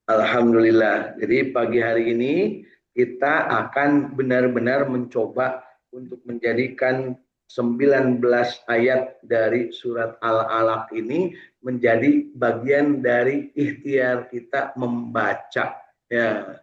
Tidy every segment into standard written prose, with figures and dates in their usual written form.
Alhamdulillah. Jadi pagi hari ini kita akan benar-benar mencoba untuk menjadikan 19 ayat dari surat Al-Alaq ini menjadi bagian dari ikhtiar kita membaca. Ya,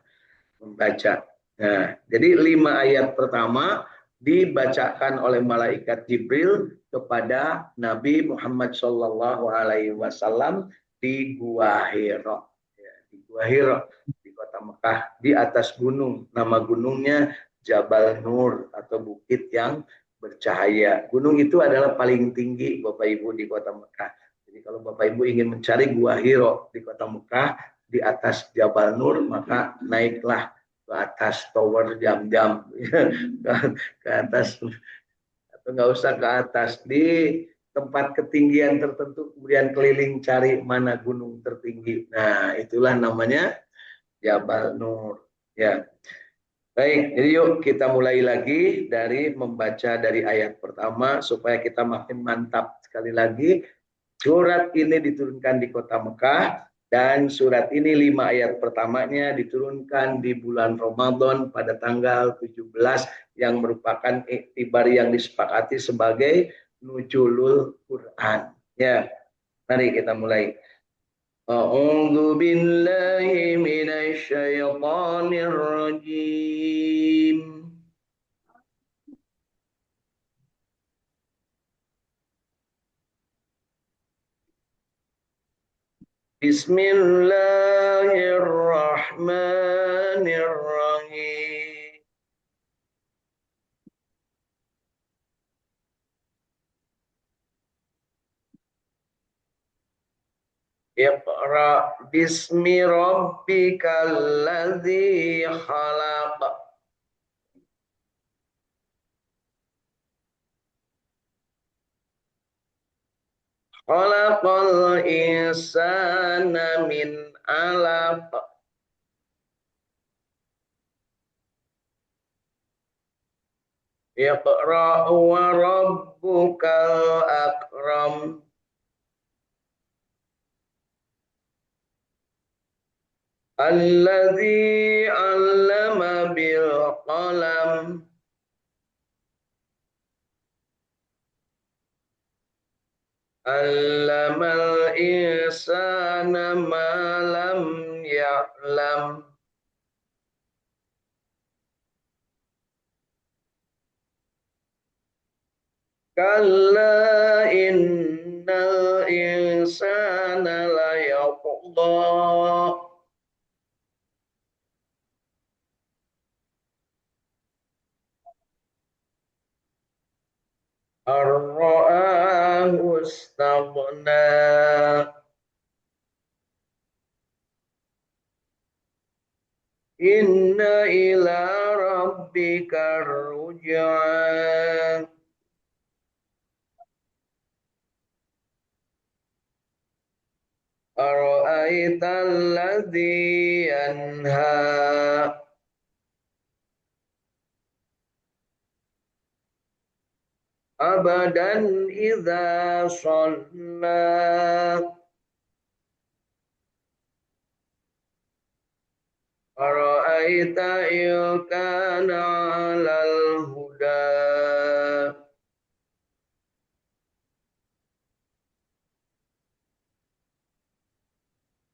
membaca. Nah, jadi 5 ayat pertama dibacakan oleh malaikat Jibril kepada Nabi Muhammad SAW di Gua Hira. Ya, di Gua Hira di kota Mekah di atas gunung. Nama gunungnya Jabal Nur atau bukit yang bercahaya. Gunung itu adalah paling tinggi Bapak Ibu di kota Mekah. Jadi kalau Bapak Ibu ingin mencari Gua Hira di kota Mekah di atas Jabal Nur maka naiklah ke atas tower jam-jam ke atas atau nggak usah ke atas di tempat ketinggian tertentu kemudian keliling cari mana gunung tertinggi. Nah, itulah namanya Jabal Nur. Ya. Baik, jadi yuk kita mulai lagi dari membaca dari ayat pertama supaya kita makin mantap. Sekali lagi, surat ini diturunkan di kota Mekah dan surat ini 5 ayat pertamanya diturunkan di bulan Ramadan pada tanggal 17 yang merupakan iktibar yang disepakati sebagai nuzulul Quran. Ya, mari kita mulai. A'udzu billahi minasy syaithanir rajim. Bismillahirrahmanirrahim. Iqra bismi rabbikal ladzi khalaq. Khalaqal insana min 'alaq. Iqra wa rabbukal akram. Alladzi 'allama bil qalam. 'Allamal insana ma lam ya'lam. Kalla innal insana la yatgha. Ar-ra'ahu istaghna. Inna ila rabbika ruj'a. Ara'aita alladhi yanha. Abadan idza shalla. Ara'aita in kana 'alal huda.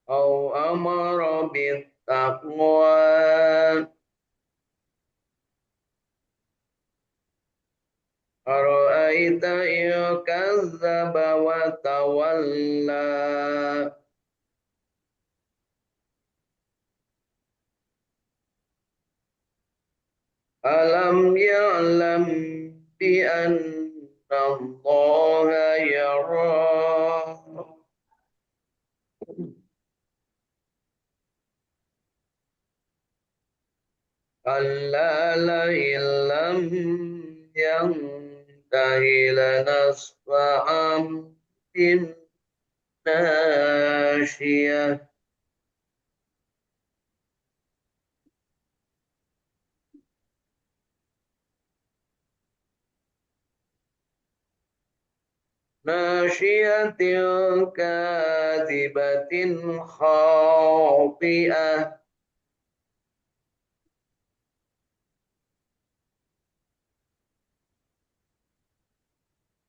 Au amara bittaqwa. Ara'aita in kazzaba wa tawalla. Alam ya'lam bi anna Allah yara. Alla la illam yantahi lanasfa'am bin nasiyah. nasyiatin kadzibatin khati'ah.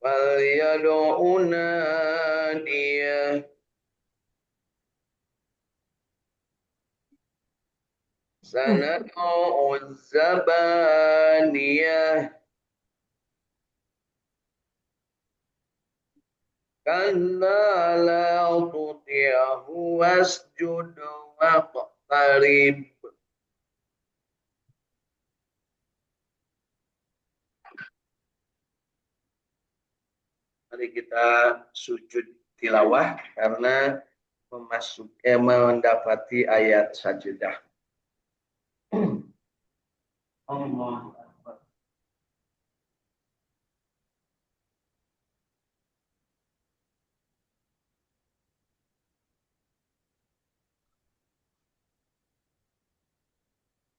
فليدع ناديه سندع الزبانية كلا لا تطعه واسجد واقترب. Mari kita sujud tilawah karena mendapati ayat sajadah. Allah.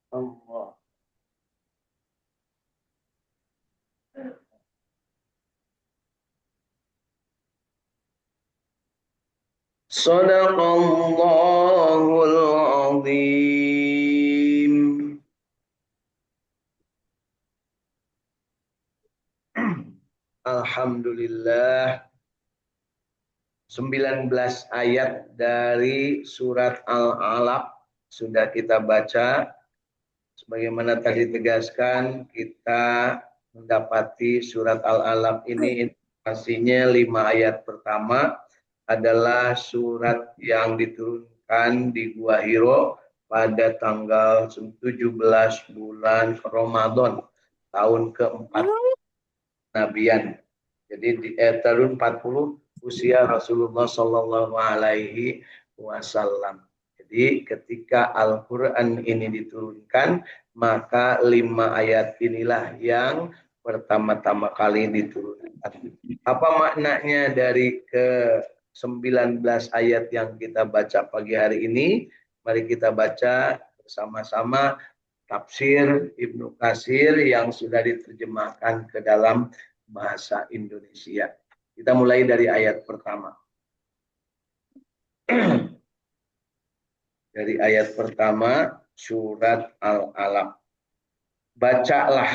Allah. Sadaqallahul azim. Alhamdulillah, 19 ayat dari surat Al-Alaq sudah kita baca. Sebagaimana tadi ditegaskan, kita mendapati surat Al-Alaq ini informasinya 5 ayat pertama adalah surat yang diturunkan di Gua Hiro pada tanggal 17 bulan Ramadan tahun keempat Nabian. Jadi di tahun 40 usia Rasulullah Shallallahu Alaihi Wasallam. Jadi ketika Al-Quran ini diturunkan, maka 5 ayat inilah yang pertama-tama kali diturunkan. Apa maknanya dari ke-19 ayat yang kita baca pagi hari ini? Mari kita baca bersama-sama tafsir Ibnu Katsir yang sudah diterjemahkan ke dalam bahasa Indonesia. Kita mulai dari ayat pertama. Dari ayat pertama surat Al-Alaq. Bacalah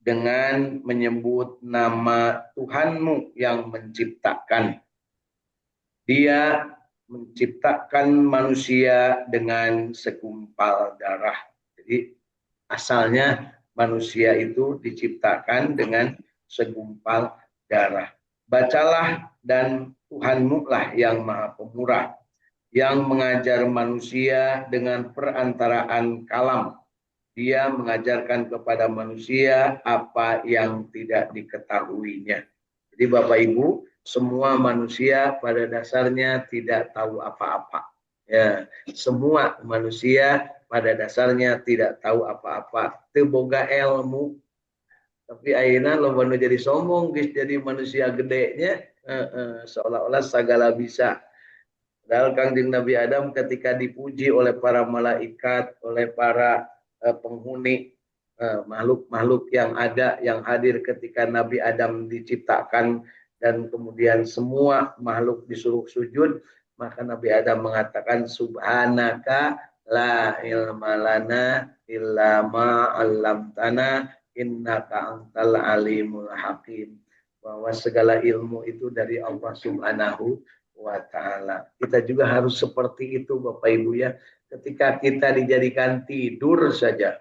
dengan menyebut nama Tuhanmu yang menciptakan. Dia menciptakan manusia dengan segumpal darah. Jadi asalnya manusia itu diciptakan dengan segumpal darah. Bacalah dan Tuhanmu lah yang maha pemurah, yang mengajar manusia dengan perantaraan kalam. Dia mengajarkan kepada manusia apa yang tidak diketahuinya. Jadi Bapak Ibu, semua manusia pada dasarnya tidak tahu apa-apa. Ya, semua manusia pada dasarnya tidak tahu apa-apa. Teboga ilmu. Tapi ayeuna lo mau jadi sombong, guys, jadi manusia gedenya, seolah-olah segala bisa. Padahal Kangjeng Nabi Adam ketika dipuji oleh para malaikat, oleh para penghuni makhluk-makhluk yang ada, yang hadir ketika Nabi Adam diciptakan dan kemudian semua makhluk disuruh sujud, maka Nabi Adam mengatakan subhanaka la ilma lana illa ma 'allamtana innaka antal alimul hakim, bahwa segala ilmu itu dari Allah Subhanahu wa ta'ala. Kita juga harus seperti itu Bapak Ibu ya. Ketika kita dijadikan tidur saja,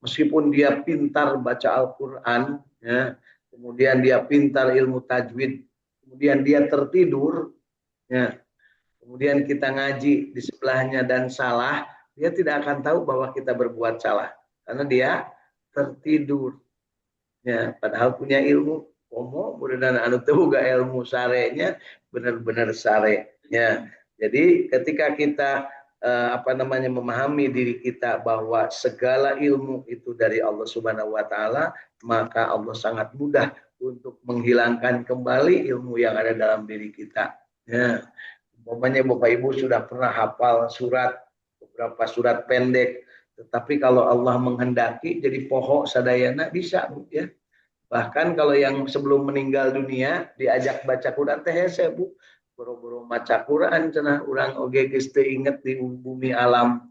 meskipun dia pintar baca Al-Quran, ya, kemudian dia pintar ilmu tajwid, kemudian dia tertidur, ya, kemudian kita ngaji di sebelahnya dan salah, dia tidak akan tahu bahwa kita berbuat salah karena dia tertidur. Ya, padahal punya ilmu. Komo dan anu teu ga ilmu sarenya benar-benar sare. Ya. Jadi ketika kita memahami diri kita bahwa segala ilmu itu dari Allah Subhanahu wa taala, maka Allah sangat mudah untuk menghilangkan kembali ilmu yang ada dalam diri kita. Ya. Umpamanya Bapak Ibu sudah pernah hafal surat, beberapa surat pendek, tetapi kalau Allah menghendaki jadi pohon sadayana bisa, ya. Bahkan kalau yang sebelum meninggal dunia diajak baca Quran teh hese Bu. Boro-boro maca Quran cenah urang oge geus teu inget di bumi alam.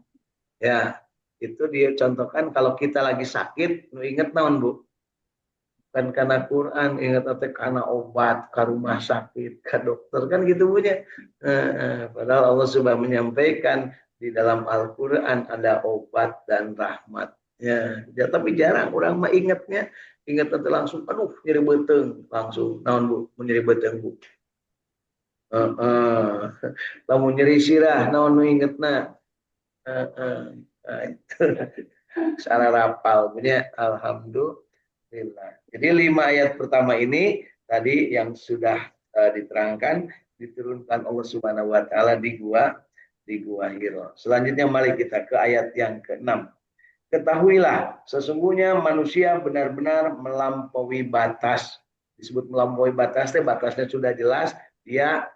Ya, itu dia contohkan kalau kita lagi sakit, nu inget naon Bu? Kan karena Quran, ingat teh karena obat, ke rumah sakit, ke dokter kan gitu Bu ya. Padahal Allah sudah menyampaikan di dalam Al-Quran ada obat dan rahmat. Ya, tapi jarang orang mah ingat nanti langsung, aduh nyeri beteng langsung, naon Bu, nyeri beteng Bu. Lamun nyeri sirah, naon nu ingetna. Nah, itu salah rapal punya alhamdulillah. Jadi 5 ayat pertama ini tadi yang sudah diterangkan diturunkan Allah Subhanahu wa taala di gua Hiro. Selanjutnya mari kita ke ayat yang ke-6. Ketahuilah sesungguhnya manusia benar-benar melampaui batas. Disebut melampaui batas, batasnya sudah jelas, dia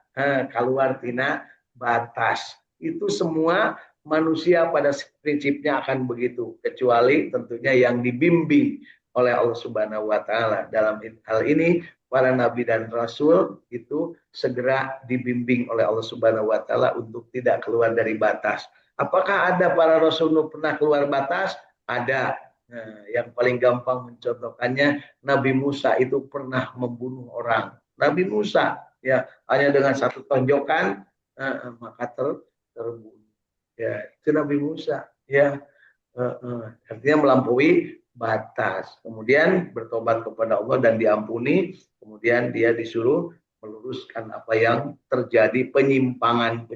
keluar tina batas. Itu semua manusia pada prinsipnya akan begitu, kecuali tentunya yang dibimbing oleh Allah Subhanahu wa taala. Dalam hal ini para nabi dan rasul itu segera dibimbing oleh Allah Subhanahu wa taala untuk tidak keluar dari batas. Apakah ada para rasul pernah keluar batas? Ada. Nah, yang paling gampang mencontohkannya Nabi Musa itu pernah membunuh orang. Nabi Musa ya hanya dengan satu tonjokan maka terbunuh. Ya, itu Nabi Musa ya. Artinya melampaui batas. Kemudian bertobat kepada Allah dan diampuni. Kemudian dia disuruh meluruskan apa yang terjadi penyimpangan.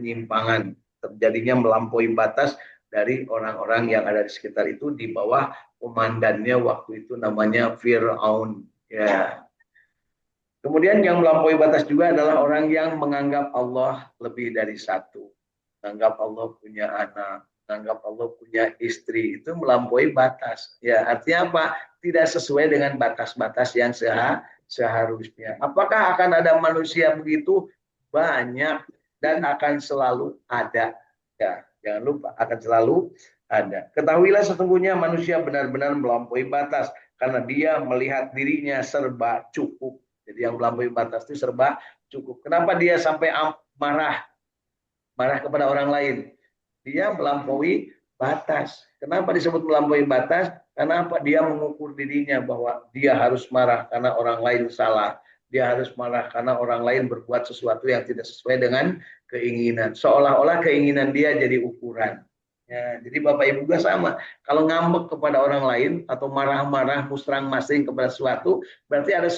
Terjadinya melampaui batas dari orang-orang yang ada di sekitar itu di bawah komandannya waktu itu namanya Fir'aun. Ya. Kemudian yang melampaui batas juga adalah orang yang menganggap Allah lebih dari satu. Menganggap Allah punya anak, menganggap Allah punya istri, itu melampaui batas. Ya, artinya apa? Tidak sesuai dengan batas-batas yang seharusnya. Apakah akan ada manusia begitu? Banyak dan akan selalu ada. Ya, jangan lupa akan selalu ada. Ketahuilah sesungguhnya manusia benar-benar melampaui batas karena dia melihat dirinya serba cukup. Jadi yang melampaui batas itu serba cukup. Kenapa dia sampai marah? Marah kepada orang lain. Dia melampaui batas. Kenapa disebut melampaui batas? Karena apa? Dia mengukur dirinya bahwa dia harus marah karena orang lain salah. Dia harus marah karena orang lain berbuat sesuatu yang tidak sesuai dengan keinginan. Seolah-olah keinginan dia jadi ukuran. Ya, jadi Bapak Ibu juga sama. Kalau ngambek kepada orang lain atau marah-marah musrang-masing kepada sesuatu, berarti ada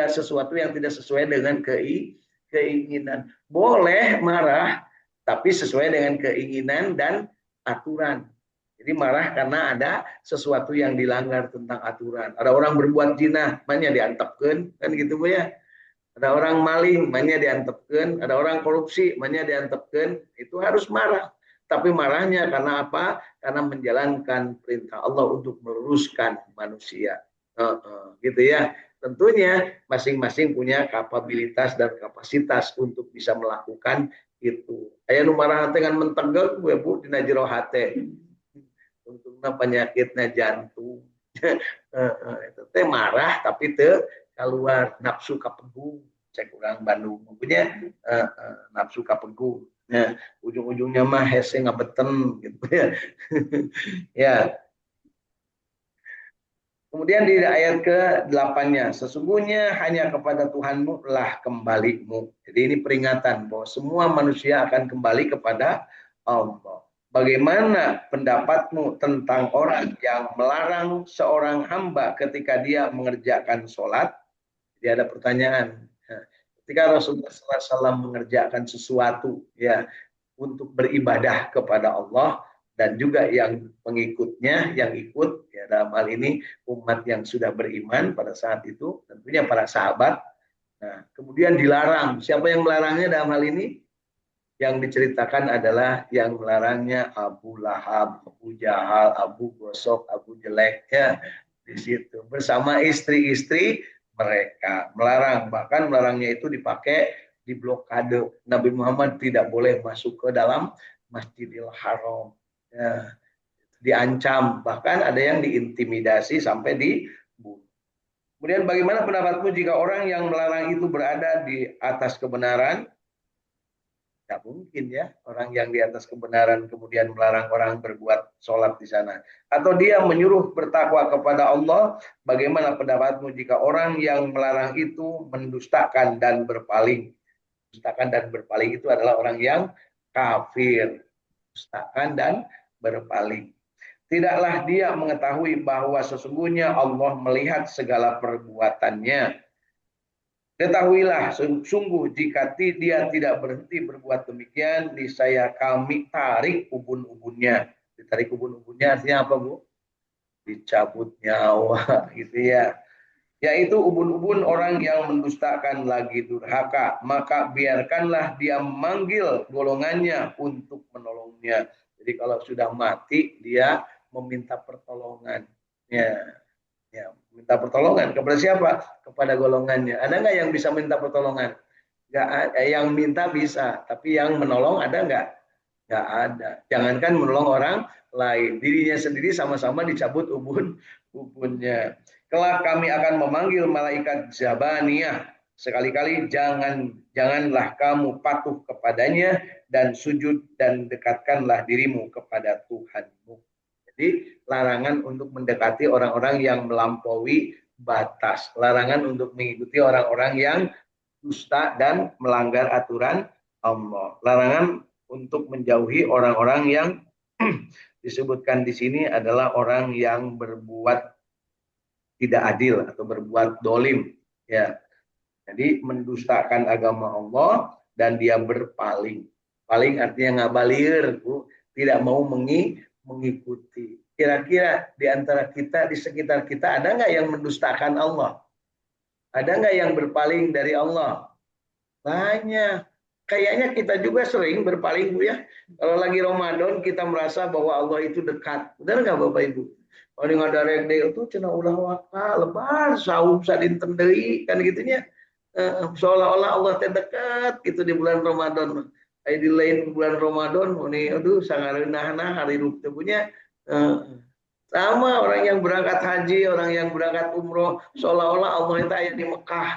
sesuatu yang tidak sesuai dengan keinginan. Boleh marah, tapi sesuai dengan keinginan dan aturan. Jadi marah karena ada sesuatu yang dilanggar tentang aturan. Ada orang berbuat zina, banyak diantepkeun, kan gitu Bu ya. Ada orang maling, banyak diantepkeun. Ada orang korupsi, banyak diantepkeun. Itu harus marah. Tapi marahnya karena apa? Karena menjalankan perintah Allah untuk meluruskan manusia. Gitu ya. Tentunya masing-masing punya kapabilitas dan kapasitas untuk bisa melakukan itu. Aya nu marah dengan mentegel gue Bu dina jero hate. Untungna penyakitnya jantung. Itu teh marah tapi teu keluar nafsu kapegu cek urang Bandung punya nafsu kapegu. Nah, ujung-ujungnya mah hese ngabeten gitu ya. Ya. Kemudian di ayat ke-8-nya, sesungguhnya hanya kepada Tuhanmu lah kembalimu. Jadi ini peringatan bahwa semua manusia akan kembali kepada Allah. Bagaimana pendapatmu tentang orang yang melarang seorang hamba ketika dia mengerjakan sholat? Jadi ada pertanyaan. Ketika Rasulullah SAW mengerjakan sesuatu ya untuk beribadah kepada Allah, dan juga yang pengikutnya yang ikut ya dalam hal ini umat yang sudah beriman pada saat itu tentunya para sahabat. Nah, kemudian dilarang. Siapa yang melarangnya dalam hal ini? Yang diceritakan adalah yang melarangnya Abu Lahab, Abu Jahal, Abu Gosok, Abu Jelek ya di situ bersama istri-istri mereka melarang, bahkan melarangnya itu dipakai di blokade. Nabi Muhammad tidak boleh masuk ke dalam Masjidil Haram. Ya, diancam, bahkan ada yang diintimidasi sampai dibunuh. Kemudian bagaimana pendapatmu jika orang yang melarang itu berada di atas kebenaran? Tidak mungkin ya, orang yang di atas kebenaran kemudian melarang orang berbuat sholat di sana. Atau dia menyuruh bertakwa kepada Allah, bagaimana pendapatmu jika orang yang melarang itu mendustakan dan berpaling? Dustakan dan berpaling itu adalah orang yang kafir. Dustakan dan berpaling. Tidaklah dia mengetahui bahwa sesungguhnya Allah melihat segala perbuatannya. Ketahuilah sungguh jika dia tidak berhenti berbuat demikian, niscaya kami tarik ubun-ubunnya. Ditarik ubun-ubunnya artinya apa, Bu? Dicabut nyawa gitu ya. Yaitu ubun-ubun orang yang mendustakan lagi durhaka, maka biarkanlah dia memanggil golongannya untuk menolongnya. Jadi kalau sudah mati dia meminta pertolongan. Ya, minta pertolongan kepada siapa? Kepada golongannya. Ada nggak yang bisa minta pertolongan? Nggak ada. Yang minta bisa, tapi yang menolong ada nggak? Nggak ada. Jangankan menolong orang lain, dirinya sendiri sama-sama dicabut ubunnya. Kelak kami akan memanggil malaikat Zabaniyah. Sekali-kali janganlah kamu patuh kepadanya dan sujud dan dekatkanlah dirimu kepada Tuhanmu. Jadi larangan untuk mendekati orang-orang yang melampaui batas, larangan untuk mengikuti orang-orang yang dusta dan melanggar aturan Allah, larangan untuk menjauhi orang-orang yang disebutkan di sini adalah orang yang berbuat tidak adil atau berbuat dolim, ya. Jadi mendustakan agama Allah dan dia berpaling. Paling artinya ngabalir, Bu. Tidak mau mengikuti. Kira-kira di antara kita, di sekitar kita, ada nggak yang mendustakan Allah? Ada nggak yang berpaling dari Allah? Banyak. Kayaknya kita juga sering berpaling, Bu ya. Kalau lagi Ramadan kita merasa bahwa Allah itu dekat. Benar nggak Bapak Ibu? Kalau ada regde itu cina ulah waka lebar saum sadinten deui kan gitunya. Seolah-olah Allah terdekat gitu di bulan Ramadan. Di lain bulan Ramadan, ini aduh sangareunahna hari ruk punya sama orang yang berangkat haji, orang yang berangkat umroh, seolah-olah Allah itu ada di Mekah.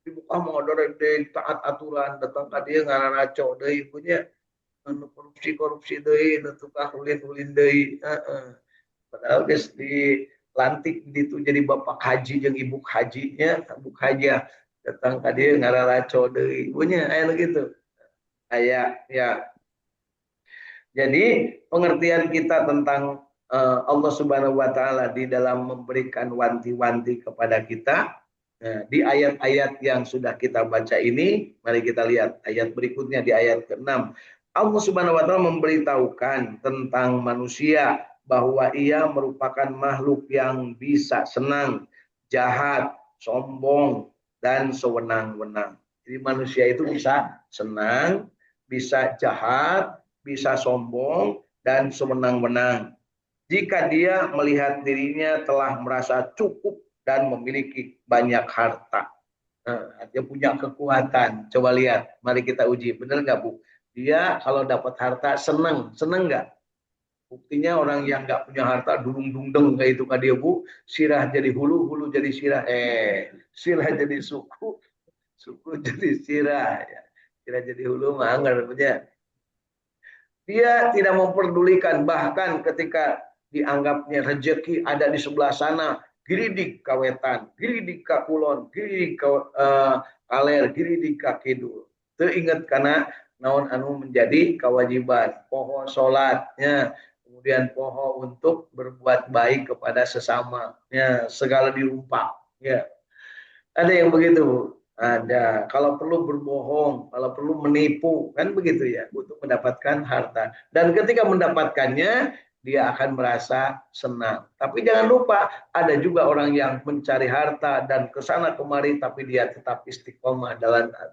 Di Mekah mau ada taat aturan, datang ke dia ngararaco deui punya korupsi deui, tukang ulin-ulin deui. Padahal geus dilantik itu jadi bapak haji jeung ibu hajinya, ibu haji datang ke dia ngararaco deui punya aya gitu. Aya ya. Jadi pengertian kita tentang Allah Subhanahu wa taala di dalam memberikan wanti-wanti kepada kita. Nah, di ayat-ayat yang sudah kita baca ini, mari kita lihat ayat berikutnya di ayat ke-6. Allah Subhanahu wa taala memberitahukan tentang manusia bahwa ia merupakan makhluk yang bisa senang, jahat, sombong, dan sewenang-wenang. Jadi manusia itu bisa senang, bisa jahat, bisa sombong, dan sewenang-wenang. Jika dia melihat dirinya telah merasa cukup dan memiliki banyak harta. Dia punya kekuatan. Coba lihat, mari kita uji. Benar nggak, Bu? Dia kalau dapat harta senang nggak? Buktinya orang yang nggak punya harta dulung-dungdeng kayak itu kan dia, Bu. Sirah jadi hulu, hulu jadi sirah. Sirah jadi suku, suku jadi sirah. Ya. Sirah jadi hulu, mah nggak punya. Dia tidak memperdulikan, bahkan ketika dianggapnya rezeki ada di sebelah sana, giridik kawetan, giridik kakulon, giridik kaler, giridik kakidul. Itu ingat karena naon anu menjadi kewajiban, poho sholatnya, kemudian poho untuk berbuat baik kepada sesama, ya, segala dirumpak, ya. Ada yang begitu, ada. Kalau perlu berbohong, kalau perlu menipu, kan begitu ya, untuk mendapatkan harta. Dan ketika mendapatkannya, dia akan merasa senang. Tapi jangan lupa, ada juga orang yang mencari harta dan kesana kemari, tapi dia tetap istiqomah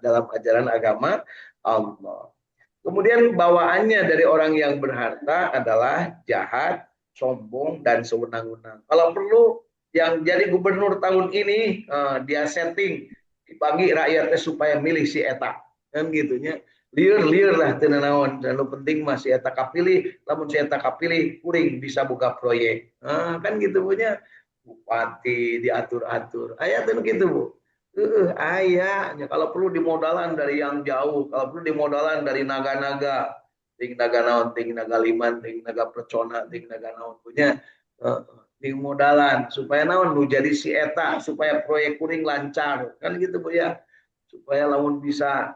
dalam ajaran agama Allah. Kemudian bawaannya dari orang yang berharta adalah jahat, sombong, dan sewenang-wenang. Kalau perlu yang jadi gubernur tahun ini dia setting dibagi rakyatnya supaya milih si eta kan gitunya liur lah tenanawan dan lo penting masih eta kapilih namun si eta kapilih kuring bisa buka proyek kan gitu punya bupati diatur-atur. Ayatnya gitu, Bu. Ayahnya kalau perlu dimodalan dari yang jauh, kalau perlu dimodalan dari naga-naga, ting naga naon, ting naga liman, ting naga percona, ting naga naon punya dimodalan supaya naon nu jadi si eta supaya proyek kuring lancar kan gitu Bu ya, supaya lamun bisa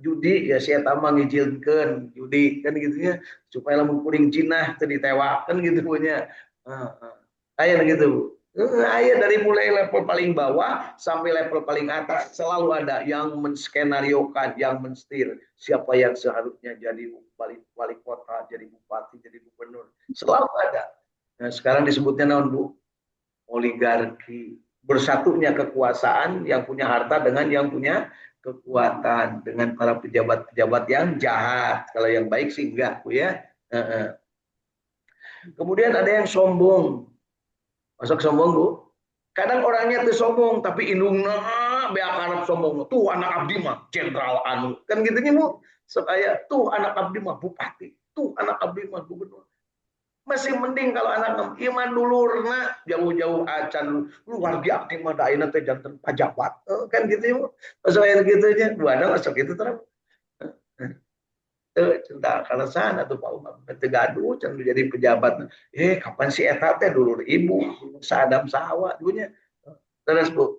judi ya si eta mah ngijilkeun judi kan gitu ya, supaya lamun kuring jinah teu ditewak kan gitu punya. Aya gitu Bu. Aya dari mulai level paling bawah sampai level paling atas selalu ada yang menskenariokan, yang menstir siapa yang seharusnya jadi wali kota, jadi bupati, jadi gubernur. Selalu ada. Nah, sekarang disebutnya naon Bu? Oligarki. Bersatunya kekuasaan yang punya harta dengan yang punya kekuatan, dengan para pejabat-pejabat yang jahat. Kalau yang baik sih enggak Bu ya. Kemudian ada yang sombong. Masuk sombong Bu. Kadang orangnya tuh sombong tapi indungna beak harap sombong. Tuh anak abdi mah jenderal anu. Kan gitunya Bu. Supaya tuh anak abdi mah bupati. Tuh anak abdi mah gubernur. Masih mending kalau anak iman dulurna jauh-jauh acan luar biasa mah daina teh janten pajabat. Kan gitu ya. Maksudnya gitu aja. Bu ada masuk itu terus. Cinta kalasan atau Pak Umar tegaduh can jadi pejabat. Kapan si eta teh dulur ibu, sadam sawa dulunya. Terus Bu.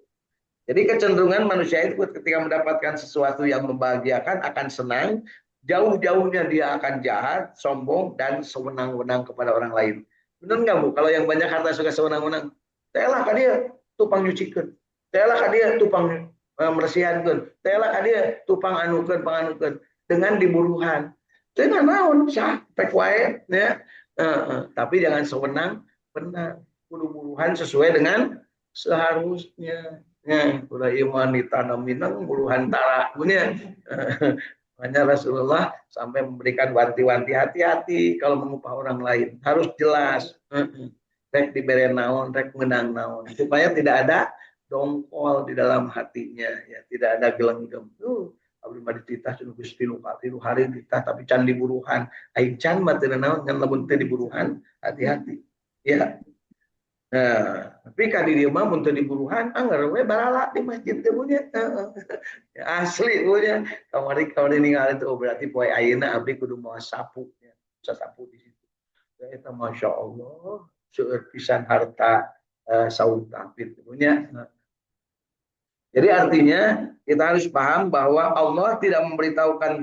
Jadi kecenderungan manusia itu ketika mendapatkan sesuatu yang membahagiakan akan senang, jauh-jauhnya dia akan jahat, sombong dan sewenang-wenang kepada orang lain. Benar nggak Bu? Kalau yang banyak harta suka sewenang-wenang, telah kan dia tupang nyucikeun, telah kan dia tupang meresihankeun, telah kan dia tupang anukeun, panganukeun dengan diburuhan. Itu naon sah pek wae ya. Tapi jangan sewenang benar. Buru-buruhan sesuai dengan seharusnya. Ya, udah iman ditanam minang bulu hantara punya. Makanya Rasulullah sampai memberikan wanti-wanti hati-hati kalau mengupah orang lain harus jelas. Rek diberi naon, rek menang naon supaya tidak ada dongkol di dalam hatinya, ya tidak ada gelenggem. Abdi mah dititah cenah Gusti lu hari dititah tapi can diburuhan. Aing can mah teu naon ngan lamun teu diburuhan, hati-hati. Ya. Nah, tapi kan di rumah mun teu diburuhan anggar we barala di masjid teh punya. Asli punya. Kamari ningali tuh berarti poe ayeuna abdi kudu moal sapu ya. Sasapu di situ. Ya eta masyaallah seueur pisan harta saud tapit punya. Jadi artinya kita harus paham bahwa Allah tidak memberitahukan